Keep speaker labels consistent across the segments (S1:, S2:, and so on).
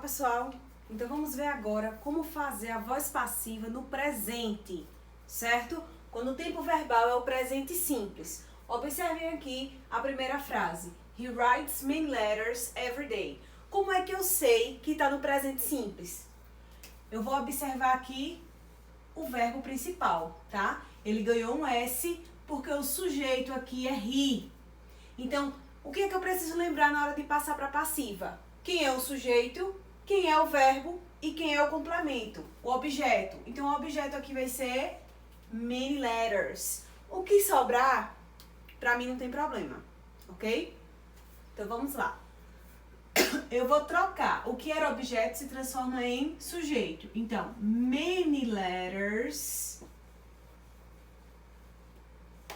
S1: pessoal! Então vamos ver agora como fazer a voz passiva no presente, certo? Quando o tempo verbal é o presente simples. Observem aqui a primeira frase. He writes many letters every day. Como é que eu sei que está no presente simples? Eu vou observar aqui o verbo principal, tá? Ele ganhou um S porque o sujeito aqui é he. Então, o que é que eu preciso lembrar na hora de passar para a passiva? Quem é o sujeito, quem é o verbo e quem é o complemento, o objeto. Então, o objeto aqui vai ser many letters. O que sobrar, para mim não tem problema, ok? Então, vamos lá. Eu vou trocar. O que era objeto se transforma em sujeito. Então, many letters.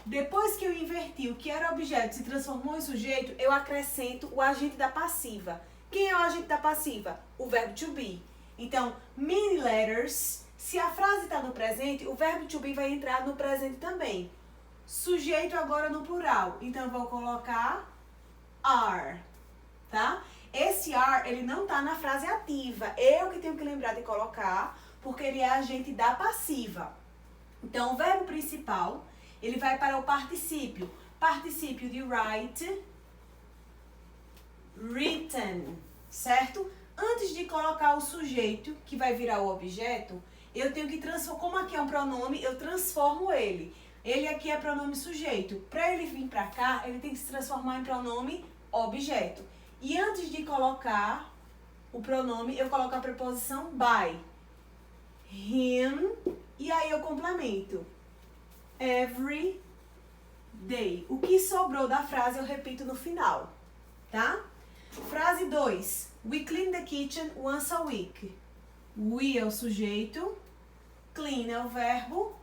S1: Depois que eu inverti o que era objeto se transformou em sujeito, eu acrescento o agente da passiva. Quem é o agente da passiva? O verbo to be. Então, many letters. Se a frase está no presente, o verbo to be vai entrar no presente também. Sujeito agora no plural. Então, eu vou colocar are, tá? Esse are, ele não está na frase ativa. Eu que tenho que lembrar de colocar, porque ele é agente da passiva. Então, o verbo principal, ele vai para o particípio. Particípio de write, written, certo? Antes de colocar o sujeito, que vai virar o objeto, eu tenho que transformar, como aqui é um pronome, eu transformo ele. Ele aqui é pronome sujeito. Para ele vir para cá, ele tem que se transformar em pronome objeto. E antes de colocar o pronome, eu coloco a preposição by. Him, e aí eu complemento. Every day. O que sobrou da frase eu repito no final, tá? Frase 2. We clean the kitchen once a week. We é o sujeito, clean é o verbo,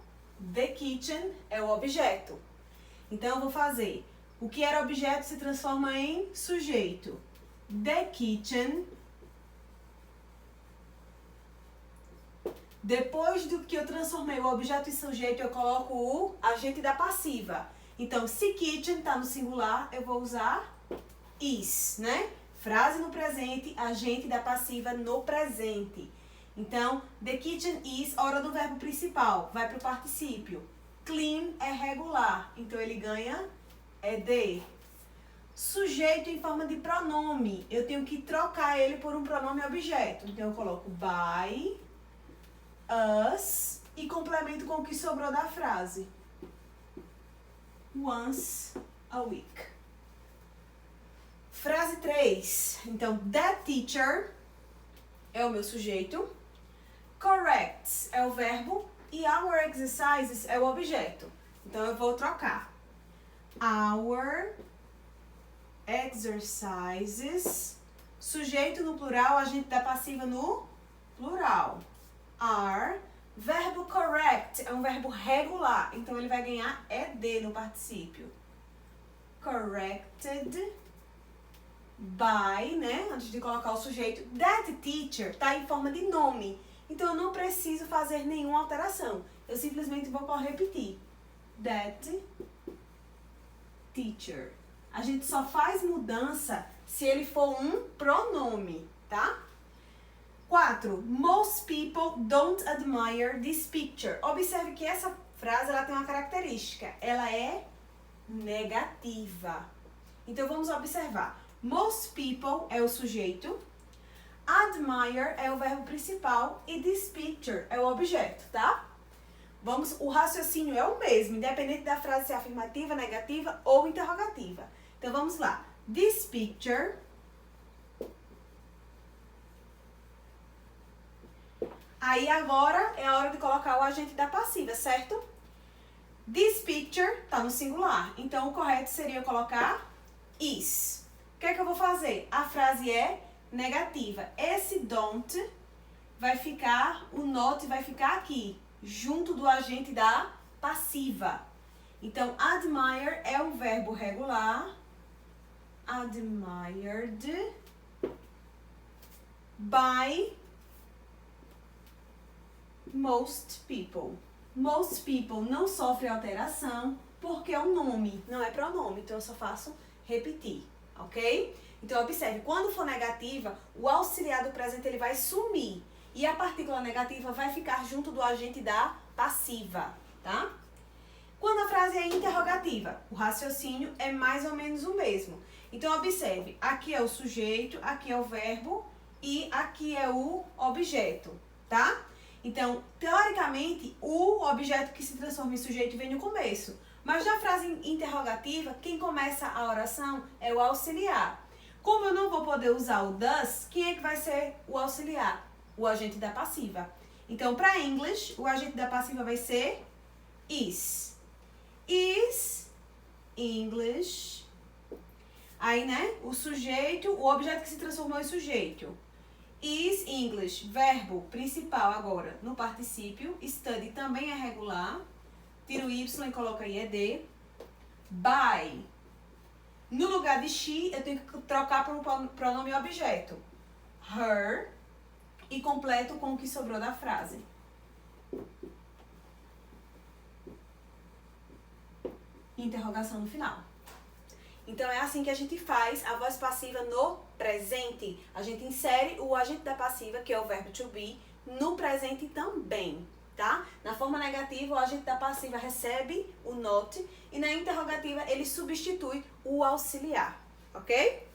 S1: the kitchen é o objeto. Então eu vou fazer. O que era objeto se transforma em sujeito. The kitchen. Depois do que eu transformei o objeto em sujeito, eu coloco o agente da passiva. Então, se kitchen está no singular, eu vou usar is, né? Frase no presente, agente da passiva no presente. Então, the kitchen is, hora do verbo principal, vai para o particípio. Clean é regular, então ele ganha the. Sujeito em forma de pronome, eu tenho que trocar ele por um pronome objeto. Então, eu coloco by, us, e complemento com o que sobrou da frase. Once a week. Frase 3. Então, that teacher é o meu sujeito. Corrects é o verbo. E our exercises é o objeto. Então, eu vou trocar. Our exercises. Sujeito no plural, agente da passiva no plural. Are. Verbo correct é um verbo regular. Então, ele vai ganhar ed no particípio. Corrected by, né? Antes de colocar o sujeito. That teacher está em forma de nome. Então, eu não preciso fazer nenhuma alteração. Eu simplesmente vou repetir. That teacher. A gente só faz mudança se ele for um pronome, tá? 4. Most people don't admire this picture. Observe que essa frase ela tem uma característica. Ela é negativa. Então, vamos observar. Most people é o sujeito. Admire é o verbo principal. E this picture é o objeto, tá? O raciocínio é o mesmo, independente da frase ser afirmativa, negativa ou interrogativa. Então, vamos lá. This picture. Aí, agora, é a hora de colocar o agente da passiva, certo? This picture tá no singular. Então, o correto seria colocar is. O que é que eu vou fazer? A frase é negativa. Esse don't vai ficar, o not vai ficar aqui, junto do agente da passiva. Então, admire é um verbo regular. Admired by most people. Most people não sofre alteração porque é um nome, não é pronome. Então, eu só faço repetir, ok? Então, observe, quando for negativa, o auxiliar do presente ele vai sumir. E a partícula negativa vai ficar junto do agente da passiva, tá? Quando a frase é interrogativa, o raciocínio é mais ou menos o mesmo. Então, observe, aqui é o sujeito, aqui é o verbo e aqui é o objeto, tá? Então, teoricamente, o objeto que se transforma em sujeito vem no começo. Mas na frase interrogativa, quem começa a oração é o auxiliar. Como eu não vou poder usar o does, quem é que vai ser o auxiliar? O agente da passiva. Então, para English, o agente da passiva vai ser is. Is English. Aí, né, o sujeito, o objeto que se transformou em sujeito. Is English, verbo principal agora no particípio. Study também é regular. Tira o Y e coloca IED. By. No lugar de she, eu tenho que trocar para um pronome objeto. Her. E completo com o que sobrou da frase. Interrogação no final. Então, é assim que a gente faz a voz passiva no presente. A gente insere o agente da passiva, que é o verbo to be, no presente também, tá? Na forma negativa, o agente da passiva recebe o not e na interrogativa ele substitui o auxiliar, ok?